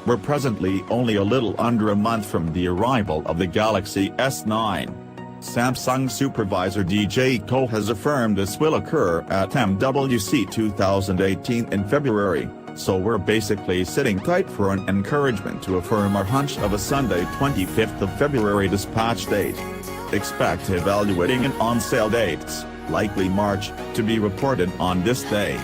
We're presently only a little under a month from the arrival of the Galaxy S9. Samsung supervisor DJ Koh has affirmed this will occur at MWC 2018 in February, so we're basically sitting tight for an encouragement to affirm our hunch of a Sunday 25th of February dispatch date. Expect evaluating and on-sale dates, likely March, to be reported on this day.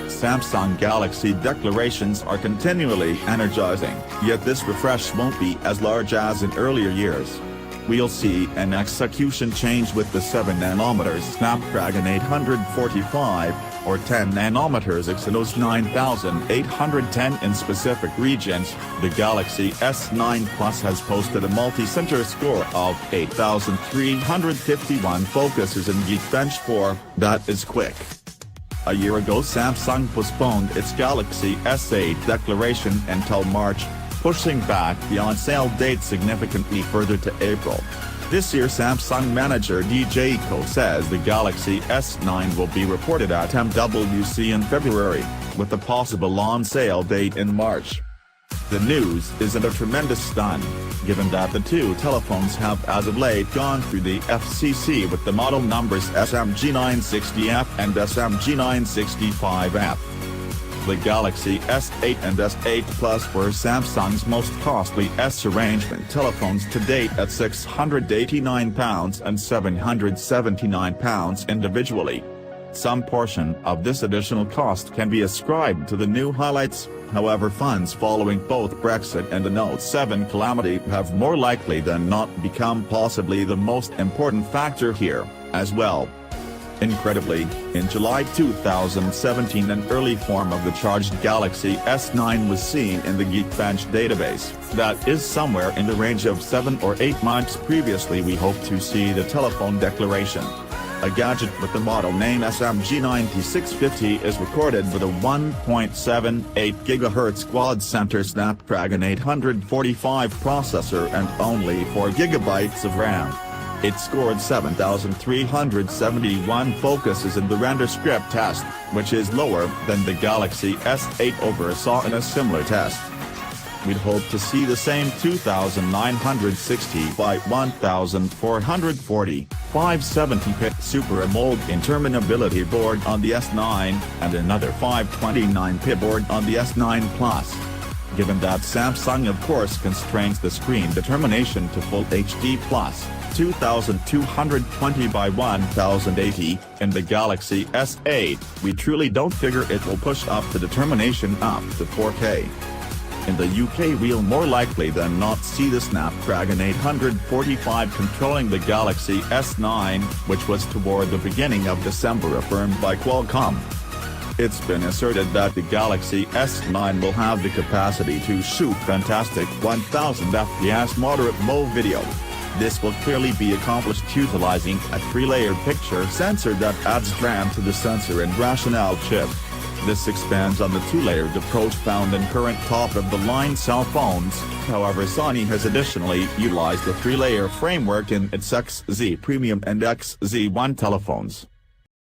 Samsung Galaxy declarations are continually energizing, yet this refresh won't be as large as in earlier years. We'll see an execution change with the 7nm Snapdragon 845, or 10nm Exynos 9810 in specific regions. The Galaxy S9 Plus has posted a multi-center score of 8,351 focuses in Geekbench 4, that is quick. A year ago Samsung postponed its Galaxy S8 declaration until March, pushing back the on-sale date significantly further to April. This year Samsung manager DJ Koh says the Galaxy S9 will be reported at MWC in February, with a possible on-sale date in March. The news isn't a tremendous stun, given that the two telephones have as of late gone through the FCC with the model numbers SMG960F and SMG965F. The Galaxy S8 and S8 Plus were Samsung's most costly S-arrangement telephones to date at £689 and £779 individually. Some portion of this additional cost can be ascribed to the new highlights, however funds following both Brexit and the Note 7 calamity have more likely than not become possibly the most important factor here, as well. Incredibly, in July 2017 an early form of the charged Galaxy S9 was seen in the Geekbench database. That is somewhere in the range of 7 or 8 months previously. We hope to see the telephone declaration. A gadget with the model name SMG9650 is recorded with a 1.78 GHz quad-center Snapdragon 845 processor and only 4 GB of RAM. It scored 7,371 focuses in the render script test, which is lower than the Galaxy S8 oversaw in a similar test. We'd hope to see the same 2,960 by 1,440, 570-pip Super AMOLED interminability board on the S9, and another 529-pip board on the S9 Plus. Given that Samsung of course constrains the screen determination to Full HD+, 2,220 by 1,080, in the Galaxy S8, we truly don't figure it will push up the determination up to 4K. In the UK we'll more likely than not see the Snapdragon 845 controlling the Galaxy S9, which was toward the beginning of December affirmed by Qualcomm. It's been asserted that the Galaxy S9 will have the capacity to shoot fantastic 1000 FPS moderate MO video. This will clearly be accomplished utilizing a 3-layer picture sensor that adds RAM to the sensor and rationale chip. This expands on the 2-layered approach found in current top-of-the-line cell phones. However, Sony has additionally utilized the 3-layer framework in its XZ Premium and XZ1 telephones.